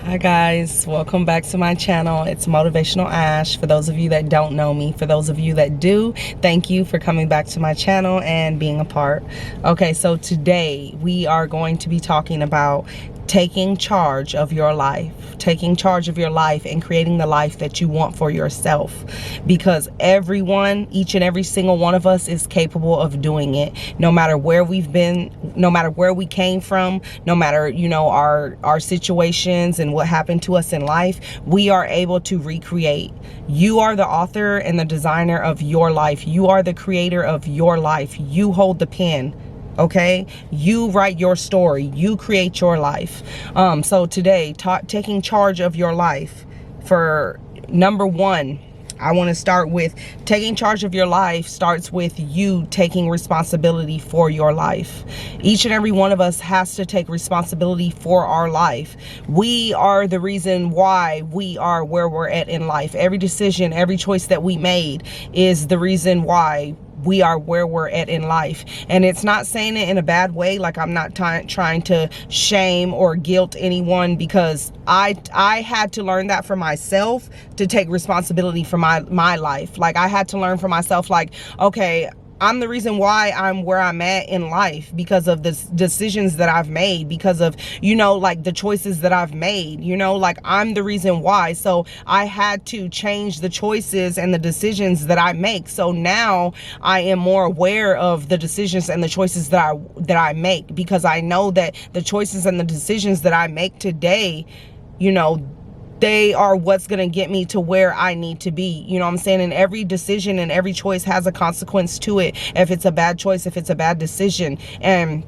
Hi guys, welcome back to my channel. It's Motivational Ash. For those of you that don't know me, for those of you that do, thank you for coming back to my channel and being a part. Okay, so today we are going to be talking about taking charge of your life, taking charge of your life and creating the life that you want for yourself, because everyone, each and every single one of us is capable of doing it, no matter where we've been, no matter where we came from, no matter, you know, our situations and what happened to us in life. We are able to recreate. You are the author and the designer of your life. You are the creator of your life. You hold the pen. Okay, you write your story, you create your life. So today, taking charge of your life. For number one, I want to start with taking charge of your life starts with you taking responsibility for your life. Each and every one of us has to take responsibility for our life. We are the reason why we are where we're at in life. Every decision, every choice that we made is the reason why we are where we're at in life. And it's not saying it in a bad way, like I'm not trying to shame or guilt anyone, because I had to learn that for myself, to take responsibility for my life. Like I had to learn for myself, like, okay, I'm the reason why I'm where I'm at in life, because of the decisions that I've made, because of, you know, like the choices that I've made, you know, like I'm the reason why. So I had to change the choices and the decisions that I make. So now I am more aware of the decisions and the choices that I make, because I know that the choices and the decisions that I make today, you know, they are what's going to get me to where I need to be. You know what I'm saying? And every decision and every choice has a consequence to it. If it's a bad choice, if it's a bad decision. And,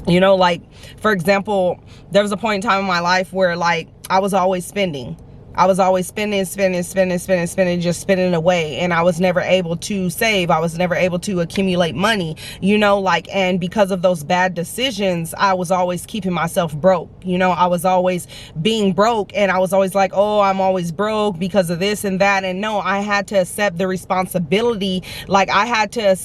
you know, like, for example, there was a point in time in my life where, like, I was always spending. I was always spending, just spending away. And I was never able to save. I was never able to accumulate money, you know, like, and because of those bad decisions, I was always keeping myself broke. You know, I was always being broke, and I was always like, oh, I'm always broke because of this and that. And no, I had to accept the responsibility. Like I had to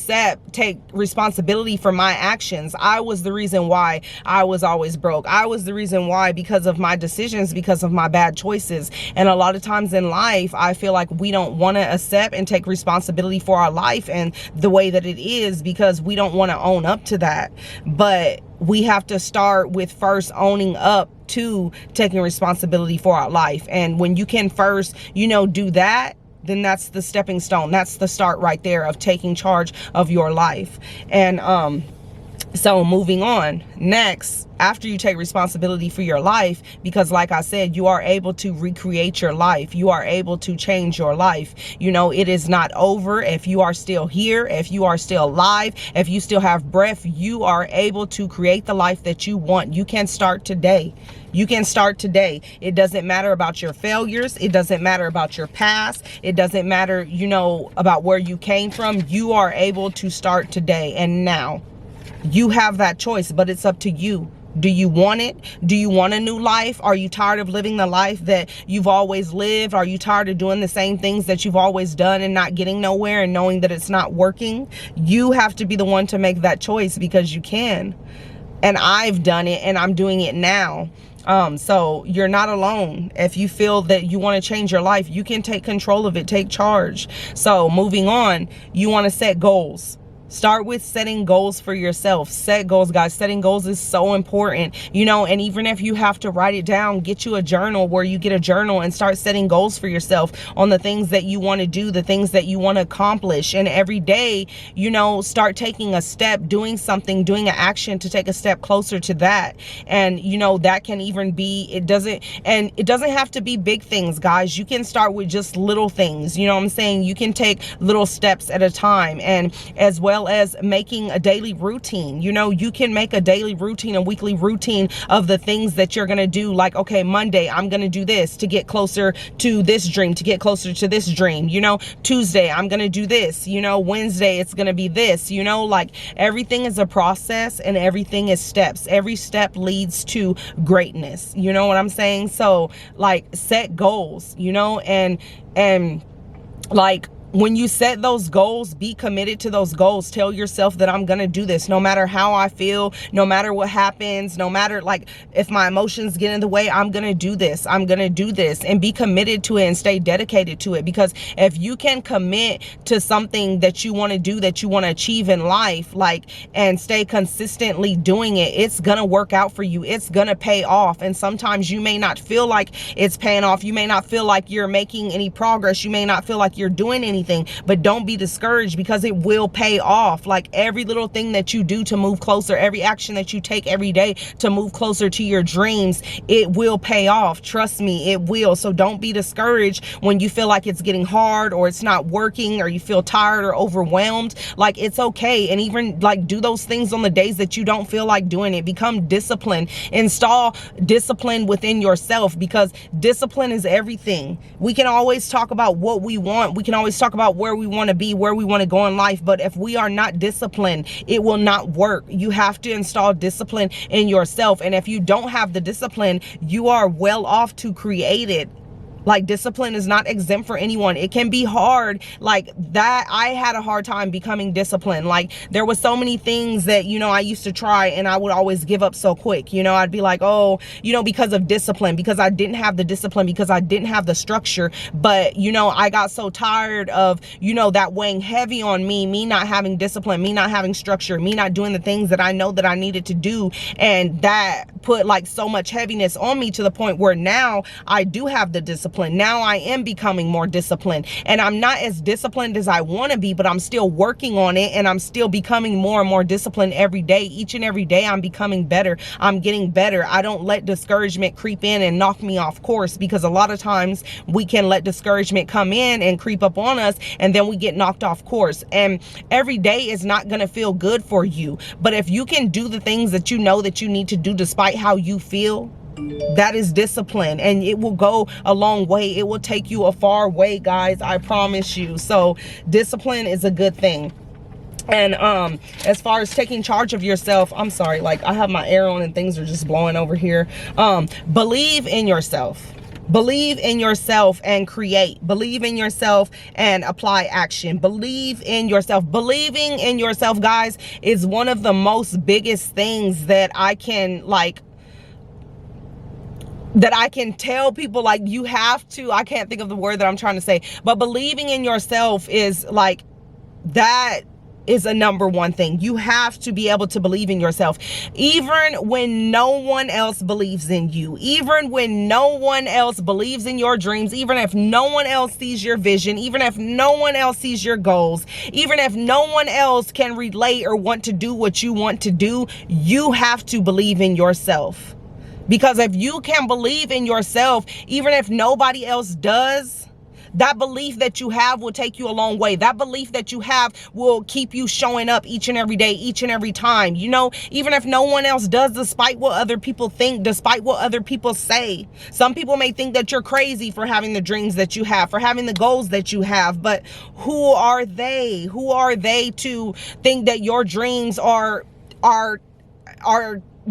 take responsibility for my actions. I was the reason why I was always broke. I was the reason why, because of my decisions, because of my bad choices. And a lot of times in life, I feel like we don't want to accept and take responsibility for our life and the way that it is, because we don't want to own up to that. But we have to start with first owning up to taking responsibility for our life. And when you can first, you know, do that, then that's the stepping stone. That's the start right there of taking charge of your life. And so moving on, next, after you take responsibility for your life, because like I said, you are able to recreate your life. You are able to change your life. You know, it is not over. If you are still here, if you are still alive, if you still have breath, you are able to create the life that you want. You can start today. You can start today. It doesn't matter about your failures. It doesn't matter about your past. It doesn't matter, you know, about where you came from. You are able to start today and now. You have that choice, but it's up to you. Do you want it? Do you want a new life? Are you tired of living the life that you've always lived? Are you tired of doing the same things that you've always done and not getting nowhere and knowing that it's not working? You have to be the one to make that choice, because you can. And I've done it, and I'm doing it now. So you're not alone. If you feel that you want to change your life, you can take control of it, take charge. So moving on, you want to set goals. Start with setting goals for yourself. Set goals, guys. Setting goals is so important, you know, and even if you have to write it down, get you a journal where you get a journal and start setting goals for yourself on the things that you want to do, the things that you want to accomplish. And every day, you know, start taking a step, doing something, doing an action to take a step closer to that. And, you know, that can even be, it doesn't have to be big things, guys. You can start with just little things. You know what I'm saying? You can take little steps at a time, and as well as making a daily routine. You know, you can make a daily routine, a weekly routine of the things that you're going to do. Like, okay, Monday, I'm going to do this to get closer to this dream, to get closer to this dream. You know, Tuesday, I'm going to do this. You know, Wednesday, it's going to be this. You know, like everything is a process and everything is steps. Every step leads to greatness. You know what I'm saying? So like set goals, you know, and like when you set those goals, be committed to those goals. Tell yourself that I'm going to do this no matter how I feel, no matter what happens, no matter like if my emotions get in the way, I'm going to do this. I'm going to do this, and be committed to it and stay dedicated to it. Because if you can commit to something that you want to do, that you want to achieve in life, like, and stay consistently doing it, it's going to work out for you. It's going to pay off. And sometimes you may not feel like it's paying off. You may not feel like you're making any progress. You may not feel like you're doing anything, but don't be discouraged, because it will pay off. Like every little thing that you do to move closer, every action that you take every day to move closer to your dreams, it will pay off. Trust me, it will. So don't be discouraged when you feel like it's getting hard, or it's not working, or you feel tired or overwhelmed. Like, it's okay. And even like do those things on the days that you don't feel like doing it. Become disciplined. Install discipline within yourself, because discipline is everything. We can always talk about what we want. We can always talk about where we want to be, where we want to go in life. But if we are not disciplined, it will not work. You have to install discipline in yourself. And if you don't have the discipline, you are well off to create it. Like, discipline is not exempt for anyone. It can be hard. Like that, I had a hard time becoming disciplined. Like, there was so many things that, you know, I used to try and I would always give up so quick. You know, I'd be like, oh, you know, because of discipline, because I didn't have the discipline, because I didn't have the structure. But, you know, I got so tired of, you know, that weighing heavy on me not having discipline, me not having structure, me not doing the things that I know that I needed to do. And that put like so much heaviness on me, to the point where now I do have the discipline. Now I am becoming more disciplined, and I'm not as disciplined as I want to be, but I'm still working on it, and I'm still becoming more and more disciplined every day. Each and every day I'm becoming better. I'm getting better. I don't let discouragement creep in and knock me off course, because a lot of times we can let discouragement come in and creep up on us, and then we get knocked off course. And every day is not going to feel good for you. But if you can do the things that you know that you need to do despite how you feel, that is discipline, and it will go a long way. It will take you a far way, guys. I promise you. So discipline is a good thing. And as far as taking charge of yourself, I'm sorry, like I have my air on and things are just blowing over here. Believe in yourself. Believe in yourself and create. Believe in yourself and apply action. Believe in yourself. Believing in yourself, guys, is one of the most biggest things that I can tell people. Like, you have to, I can't think of the word that I'm trying to say, but believing in yourself is like, that is a number one thing. You have to be able to believe in yourself, even when no one else believes in you, even when no one else believes in your dreams, even if no one else sees your vision, even if no one else sees your goals, even if no one else can relate or want to do what you want to do. You have to believe in yourself. Because if you can believe in yourself, even if nobody else does, that belief that you have will take you a long way. That belief that you have will keep you showing up each and every day, each and every time. You know, even if no one else does, despite what other people think, despite what other people say. Some people may think that you're crazy for having the dreams that you have, for having the goals that you have. But who are they? Who are they to think that your dreams are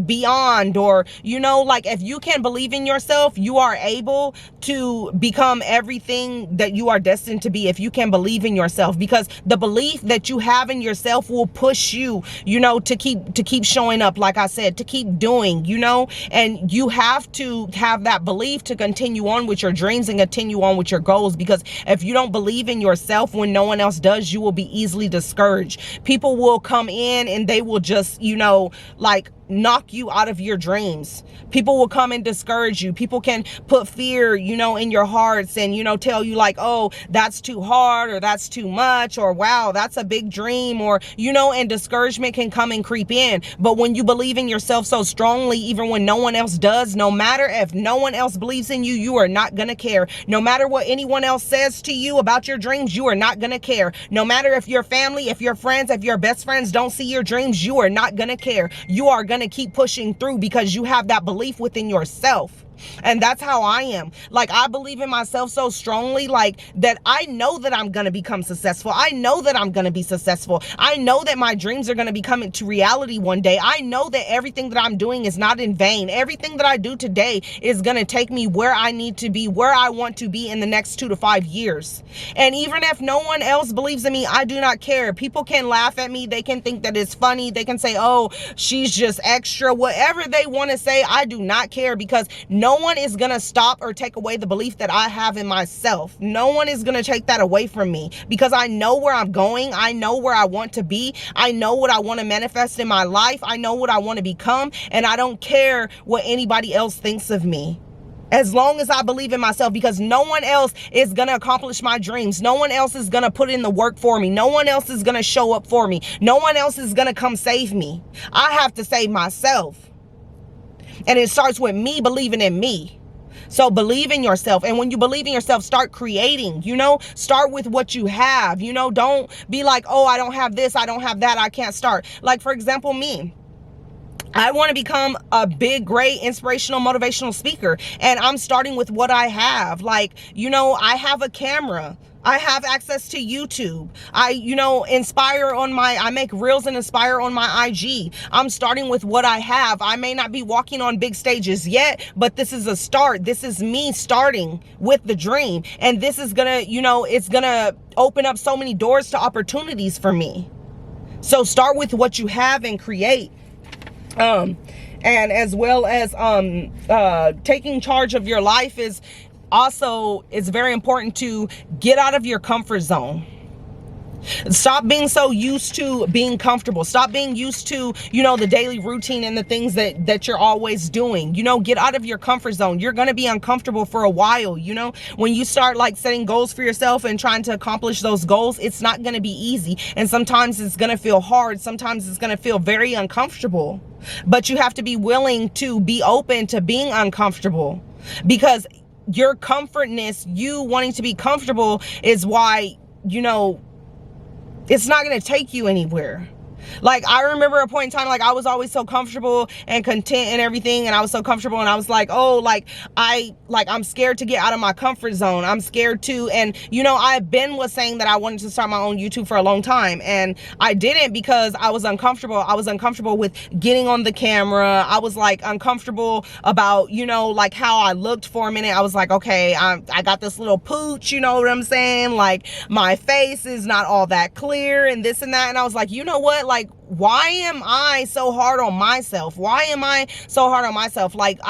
beyond? Or, you know, like, if you can believe in yourself, you are able to become everything that you are destined to be. If you can believe in yourself, because the belief that you have in yourself will push you, you know, to keep showing up, like I said, to keep doing, you know. And you have to have that belief to continue on with your dreams and continue on with your goals. Because if you don't believe in yourself when no one else does, you will be easily discouraged. People will come in and they will just, you know, like, knock you out of your dreams. People will come and discourage you. People can put fear, you know, in your hearts, and, you know, tell you like, oh, that's too hard, or that's too much, or wow, that's a big dream, or, you know, and discouragement can come and creep in. But when you believe in yourself so strongly, even when no one else does, no matter if no one else believes in you, you are not gonna care. No matter what anyone else says to you about your dreams, you are not gonna care. No matter if your family, if your friends, if your best friends don't see your dreams, you are not gonna care. You are gonna keep pushing through, because you have that belief within yourself. And that's how I am. Like, I believe in myself so strongly, like, that I know that I'm going to become successful. I know that I'm going to be successful. I know that my dreams are going to be coming to reality one day. I know that everything that I'm doing is not in vain. Everything that I do today is going to take me where I need to be, where I want to be in the next 2 to 5 years. And even if no one else believes in me, I do not care. People can laugh at me. They can think that it's funny. They can say, oh, she's just extra. Whatever they want to say, I do not care, because no one is going to stop or take away the belief that I have in myself. No one is going to take that away from me, because I know where I'm going. I know where I want to be. I know what I want to manifest in my life. I know what I want to become. And I don't care what anybody else thinks of me, as long as I believe in myself, because no one else is going to accomplish my dreams. No one else is going to put in the work for me. No one else is going to show up for me. No one else is going to come save me. I have to save myself. And it starts with me believing in me. So believe in yourself. And when you believe in yourself, start creating, start with what you have, don't be like, oh, I don't have this, I don't have that, I can't start. Like, for example, me. I want to become a big, great, inspirational, motivational speaker. And I'm starting with what I have. Like, I have a camera. I have access to YouTube. I make reels and inspire on my IG. I'm starting with what I have. I may not be walking on big stages yet, but this is a start. This is me starting with the dream. And this is gonna, it's gonna open up so many doors to opportunities for me. So start with what you have and create. And as well as taking charge of your life is also, it's very important to get out of your comfort zone. Stop being so used to being comfortable. Stop being used to, the daily routine and the things that you're always doing. Get out of your comfort zone. You're going to be uncomfortable for a while. When you start like setting goals for yourself and trying to accomplish those goals, it's not going to be easy. And sometimes it's going to feel hard. Sometimes it's going to feel very uncomfortable. But you have to be willing to be open to being uncomfortable, because your comfortness, you wanting to be comfortable, is why, it's not going to take you anywhere. Like, I remember a point in time, like, I was always so comfortable and content and everything. And I was so comfortable, and I was like, oh, I'm scared to get out of my comfort zone. I'm scared to. And, I've was saying that I wanted to start my own YouTube for a long time. And I didn't, because I was uncomfortable. I was uncomfortable with getting on the camera. I was like uncomfortable about, like how I looked for a minute. I was like, okay, I got this little pooch, you know what I'm saying? Like, my face is not all that clear and this and that. And I was like, you know what? Like, why am I so hard on myself? Why am I so hard on myself? Like,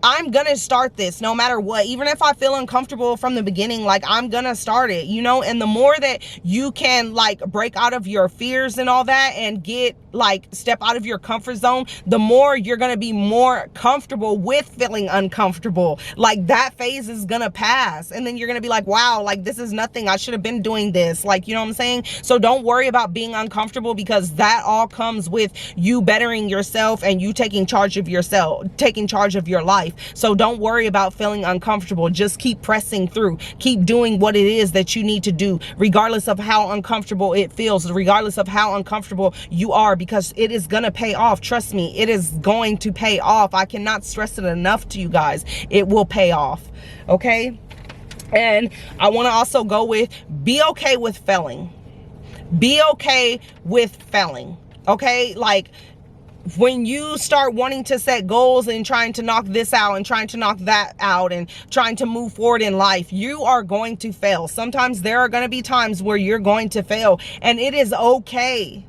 I'm gonna start this no matter what. Even if I feel uncomfortable from the beginning, like, I'm gonna start it, and the more that you can like break out of your fears and all that and get step out of your comfort zone, the more you're gonna be more comfortable with feeling uncomfortable. Like, that phase is gonna pass, and then you're gonna be like, wow, like, this is nothing. I should have been doing this. Like, you know what I'm saying? So don't worry about being uncomfortable, because that all comes with you bettering yourself and you taking charge of yourself, taking charge of your life. So don't worry about feeling uncomfortable. Just keep pressing through. Keep doing what it is that you need to do, regardless of how uncomfortable it feels, regardless of how uncomfortable you are, because it is going to pay off. Trust me, it is going to pay off. I cannot stress it enough to you guys. It will pay off. Okay? And I want to also go with, be okay with failing. Be okay with failing. Okay? Like, when you start wanting to set goals and trying to knock this out and trying to knock that out and trying to move forward in life, you are going to fail. Sometimes there are going to be times where you're going to fail, and it is okay.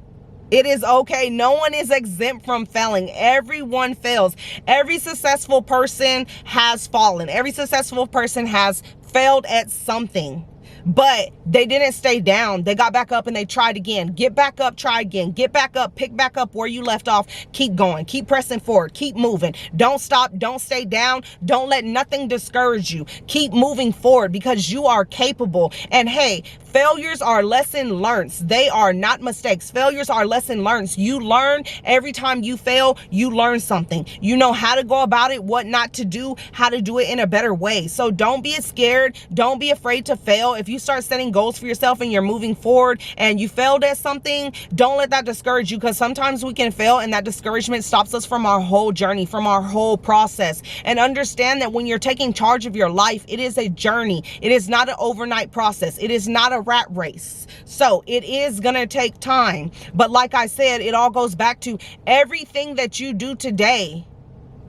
It is okay. No one is exempt from failing. Everyone fails. Every successful person has fallen. Every successful person has failed at something. But they didn't stay down. They got back up and they tried again. Get back up, try again. Get back up, pick back up where you left off. Keep going, keep pressing forward, keep moving. Don't stop, don't stay down. Don't let nothing discourage you. Keep moving forward, because you are capable. And hey, Failures are lesson learned. They are not mistakes. Failures are lesson learned. You learn every time you fail, you learn something. You know how to go about it, what not to do, how to do it in a better way. So don't be scared. Don't be afraid to fail. If you start setting goals for yourself and you're moving forward and you failed at something, don't let that discourage you, because sometimes we can fail and that discouragement stops us from our whole journey, from our whole process. And understand that when you're taking charge of your life, it is a journey. It is not an overnight process. It is not a rat race. So it is going to take time. But like I said, it all goes back to everything that you do today,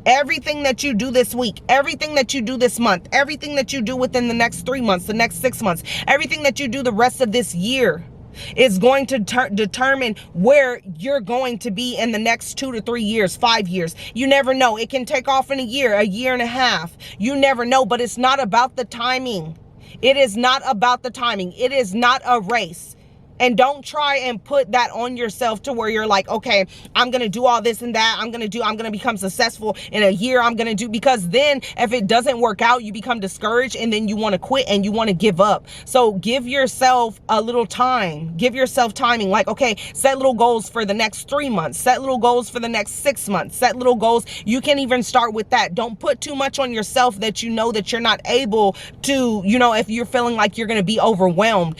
everything that you do this week, everything that you do this month, everything that you do within the next 3 months, the next 6 months, everything that you do the rest of this year is going to determine where you're going to be in the next 2 to 3 years, 5 years. You never know. It can take off in a year and a half. You never know, but it's not about the timing. It is not about the timing. It is not a race. And don't try and put that on yourself to where you're like, okay, I'm going to do all this and that. I'm going to become successful in a year. Because then if it doesn't work out, you become discouraged and then you want to quit and you want to give up. So give yourself a little time. Give yourself timing. Like, okay, set little goals for the next 3 months. Set little goals for the next 6 months. Set little goals. You can even start with that. Don't put too much on yourself that you know that you're not able to, if you're feeling like you're going to be overwhelmed,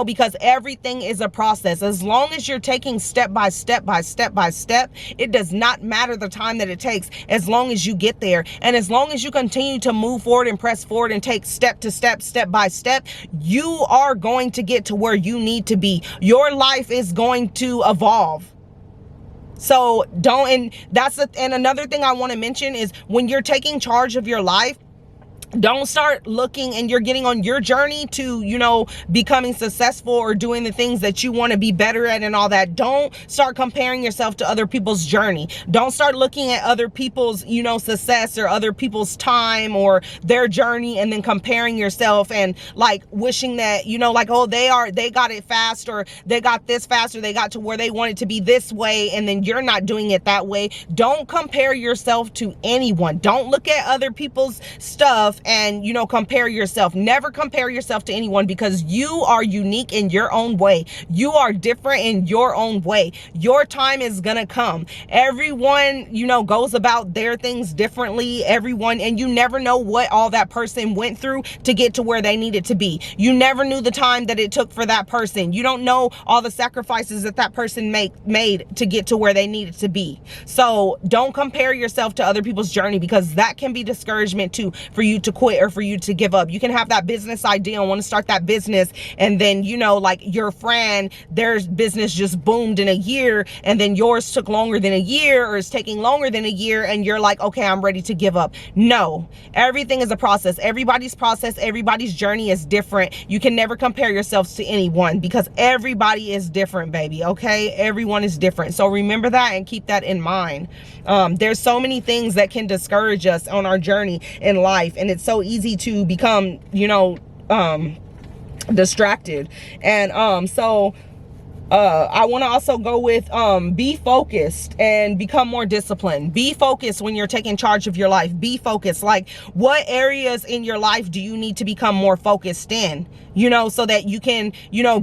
because everything is a process. As long as you're taking step by step by step by step, it does not matter the time that it takes, as long as you get there. And as long as you continue to move forward and press forward and take step to step, step by step, you are going to get to where you need to be. Your life is going to evolve. So and another thing I want to mention is when you're taking charge of your life, don't start looking and you're getting on your journey to, becoming successful or doing the things that you want to be better at and all that. Don't start comparing yourself to other people's journey. Don't start looking at other people's, success or other people's time or their journey and then comparing yourself and like wishing that, oh, they got it fast, or they got this fast, or they got to where they wanted to be this way, and then you're not doing it that way. Don't compare yourself to anyone. Don't look at other people's stuff and compare yourself. Never compare yourself to anyone, because you are unique in your own way. You are different in your own way. Your time is gonna come. Everyone goes about their things differently. And you never know what all that person went through to get to where they needed to be. You never knew the time that it took for that person. You don't know all the sacrifices that person made to get to where they needed to be. So don't compare yourself to other people's journey, because that can be discouragement too, for you to quit or for you to give up. You can have that business idea and want to start that business, and then like your friend, their business just boomed in a year, and then yours took longer than a year, or is taking longer than a year, and you're like, okay, I'm ready to give up. No, everything is a process. Everybody's journey is different. You can never compare yourselves to anyone, because everybody is different, baby. Okay, everyone is different. So remember that and keep that in mind. There's so many things that can discourage us on our journey in life, and it's so easy to become distracted. And I want to also go with be focused and become more disciplined. Be focused when you're taking charge of your life. Be focused. Like, what areas in your life do you need to become more focused in? So that you can,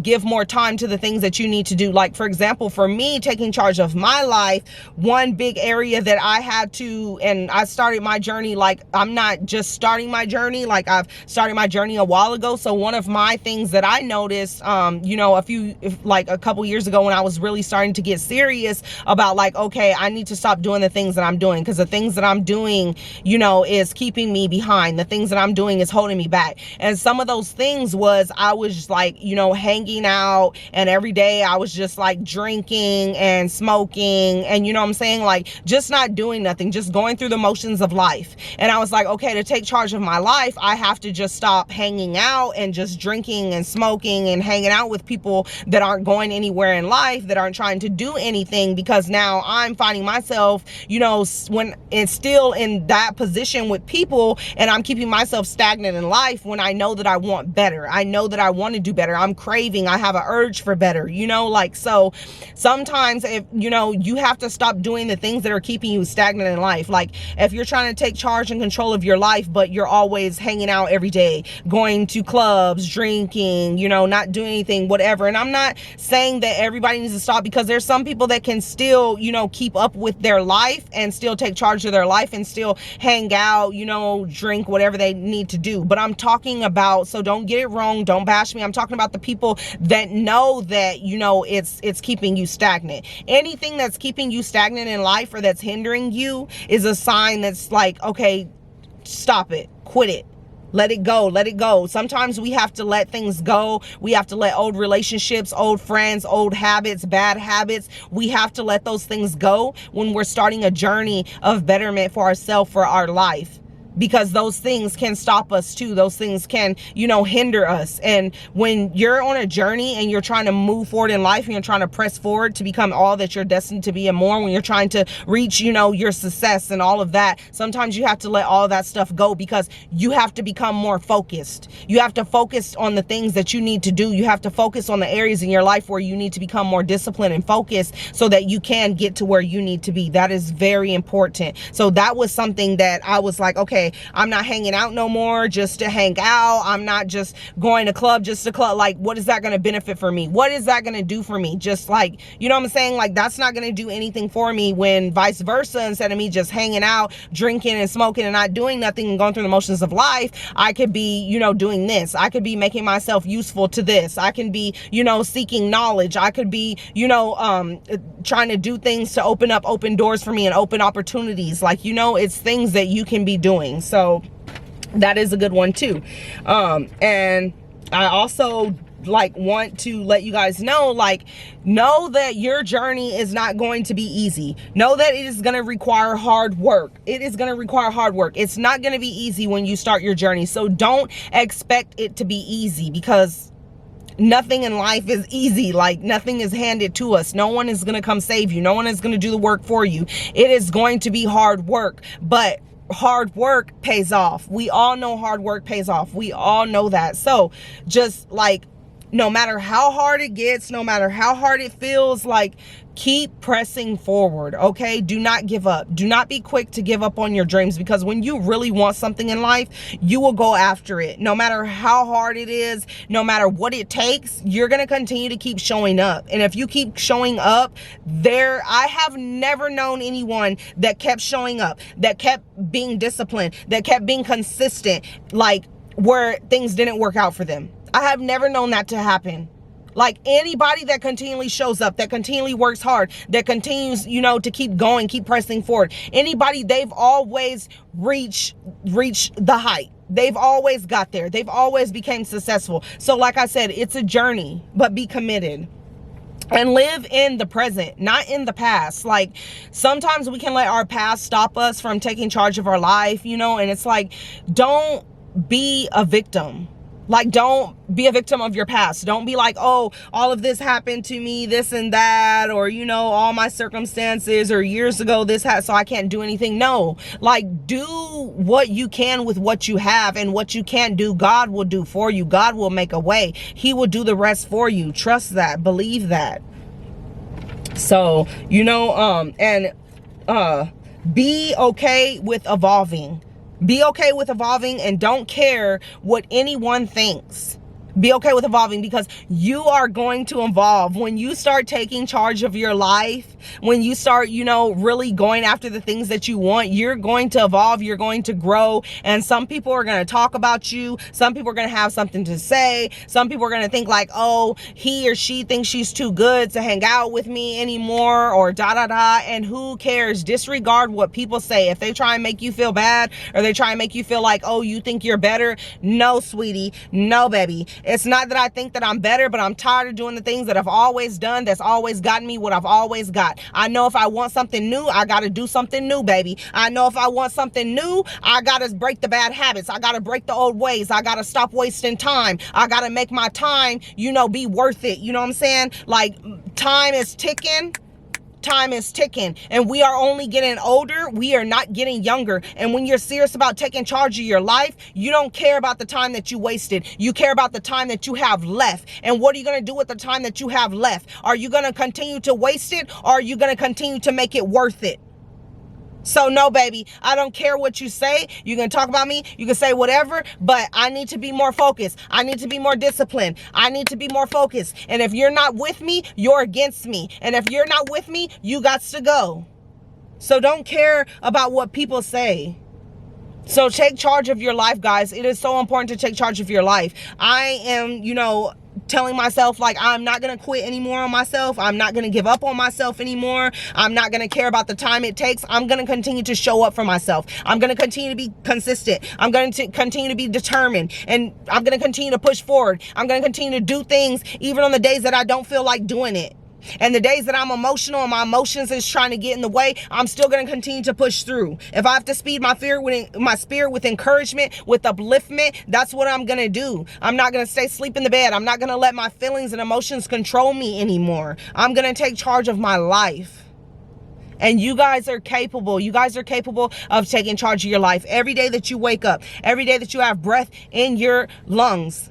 give more time to the things that you need to do. Like, for example, for me, taking charge of my life, one big area that I had to, and I started my journey, like, I'm not just starting my journey, like I've started my journey a while ago. So one of my things that I noticed, a couple years ago, when I was really starting to get serious about like, okay, I need to stop doing the things that I'm doing, because the things that I'm doing, is keeping me behind. The things that I'm doing is holding me back. And some of those things was, I was just like, hanging out, and every day I was just like drinking and smoking, and what I'm saying, like just not doing nothing, just going through the motions of life. And I was like, okay, to take charge of my life, I have to just stop hanging out and just drinking and smoking and hanging out with people that aren't going anywhere in life, that aren't trying to do anything, because now I'm finding myself, you know, when it's still in that position with people, and I'm keeping myself stagnant in life when I know that I want better. I know that I want to do better. I'm craving, I have an urge for better, you know, like, so sometimes if, you know, you have to stop doing the things that are keeping you stagnant in life. Like if you're trying to take charge and control of your life, but you're always hanging out every day, going to clubs, drinking, you know, not doing anything, whatever. And I'm not saying that everybody needs to stop, because there's some people that can still, you know, keep up with their life and still take charge of their life and still hang out, you know, drink, whatever they need to do. But I'm talking about, so don't get it wrong, don't bash me, I'm talking about the people that know that, you know, it's keeping you stagnant. Anything that's keeping you stagnant in life or that's hindering you is a sign that's like, okay, stop it, quit it. Let it go. Let it go. Sometimes we have to let things go. We have to let old relationships, old friends, old habits, bad habits. We have to let those things go when we're starting a journey of betterment for ourselves, for our life. Because those things can stop us too. Those things can, you know, hinder us. And when you're on a journey and you're trying to move forward in life and you're trying to press forward to become all that you're destined to be and more, when you're trying to reach, you know, your success and all of that, sometimes you have to let all that stuff go, because you have to become more focused. You have to focus on the things that you need to do. You have to focus on the areas in your life where you need to become more disciplined and focused so that you can get to where you need to be. That is very important. So that was something that I was like, okay, I'm not hanging out no more just to hang out. I'm not just going to club just to club. Like, what is that going to benefit for me? What is that going to do for me? Just like, you know what I'm saying? Like, that's not going to do anything for me, when vice versa, instead of me just hanging out, drinking and smoking and not doing nothing and going through the motions of life, I could be, you know, doing this. I could be making myself useful to this. I can be, you know, seeking knowledge. I could be, you know, trying to do things to open up open doors for me and open opportunities. Like, you know, it's things that you can be doing. So that is a good one too. And I also like want to let you guys know, like, know that your journey is not going to be easy. Know that it is going to require hard work. It is going to require hard work. It's not going to be easy when you start your journey. So don't expect it to be easy, because nothing in life is easy. Like, nothing is handed to us. No one is going to come save you. No one is going to do the work for you. It is going to be hard work, but hard work pays off. We all know hard work pays off. We all know that. So just like, no matter how hard it gets, no matter how hard it feels, like, keep pressing forward, okay? Do not give up. Do not be quick to give up on your dreams, because when you really want something in life, you will go after it. No matter how hard it is, no matter what it takes, you're going to continue to keep showing up. And if you keep showing up, I have never known anyone that kept showing up, that kept being disciplined, that kept being consistent, like, where things didn't work out for them. I have never known that to happen. Like, anybody that continually shows up, that continually works hard, that continues, you know, to keep going, keep pressing forward, anybody, they've always reached the height. They've always got there. They've always became successful. So like I said, it's a journey, but be committed. And live in the present, not in the past. Like, sometimes we can let our past stop us from taking charge of our life, you know, and it's like, don't be a victim. Like, don't be a victim of your past. Don't be like, oh, all of this happened to me, this and that, or, you know, all my circumstances, or years ago this had, so I can't do anything. No, like, do what you can with what you have, and what you can't do, God will do for you. God will make a way. He will do the rest for you. Trust that. Believe that. So, you know, be okay with evolving. Be okay with evolving, and don't care what anyone thinks. Be okay with evolving, because you are going to evolve. When you start taking charge of your life, when you start, you know, really going after the things that you want, you're going to evolve, you're going to grow. And some people are going to talk about you. Some people are going to have something to say. Some people are going to think like, oh, he or she thinks she's too good to hang out with me anymore, or da da da. And who cares? Disregard what people say. If they try and make you feel bad, or they try and make you feel like, oh, you think you're better, no, sweetie, no, baby. It's not that I think that I'm better, but I'm tired of doing the things that I've always done, that's always gotten me what I've always got. I know if I want something new, I got to do something new, baby. I know if I want something new, I got to break the bad habits. I got to break the old ways. I got to stop wasting time. I got to make my time, you know, be worth it. You know what I'm saying? Like, time is ticking. Time is ticking, and we are only getting older. We are not getting younger. And when you're serious about taking charge of your life, you don't care about the time that you wasted. You care about the time that you have left. And what are you going to do with the time that you have left? Are you going to continue to waste it, or are you going to continue to make it worth it? So no, baby, I don't care what you say. You can talk about me, you can say whatever, but I need to be more focused. I need to be more disciplined. I need to be more focused. And if you're not with me, you're against me. And if you're not with me, you got to go. So don't care about what people say. So take charge of your life, guys. It is so important to take charge of your life. I am, you know, telling myself, like, I'm not going to quit anymore on myself. I'm not going to give up on myself anymore. I'm not going to care about the time it takes. I'm going to continue to show up for myself. I'm going to continue to be consistent. I'm going to continue to be determined, and I'm going to continue to push forward. I'm going to continue to do things even on the days that I don't feel like doing it. And the days that I'm emotional and my emotions is trying to get in the way, I'm still going to continue to push through. If I have to feed my spirit with encouragement, with upliftment, that's what I'm going to do. I'm not going to stay asleep in the bed. I'm not going to let my feelings and emotions control me anymore. I'm going to take charge of my life. And you guys are capable. You guys are capable of taking charge of your life. Every day that you wake up, every day that you have breath in your lungs,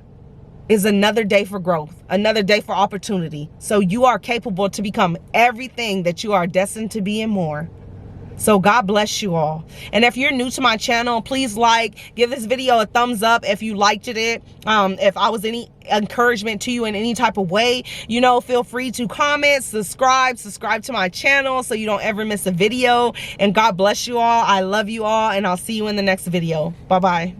is another day for growth, another day for opportunity. So you are capable to become everything that you are destined to be and more. So God bless you all. And if you're new to my channel, please give this video a thumbs up if you liked it. If I was any encouragement to you in any type of way, you know, feel free to comment, subscribe to my channel so you don't ever miss a video. And God bless you all. I love you all, and I'll see you in the next video. Bye-bye.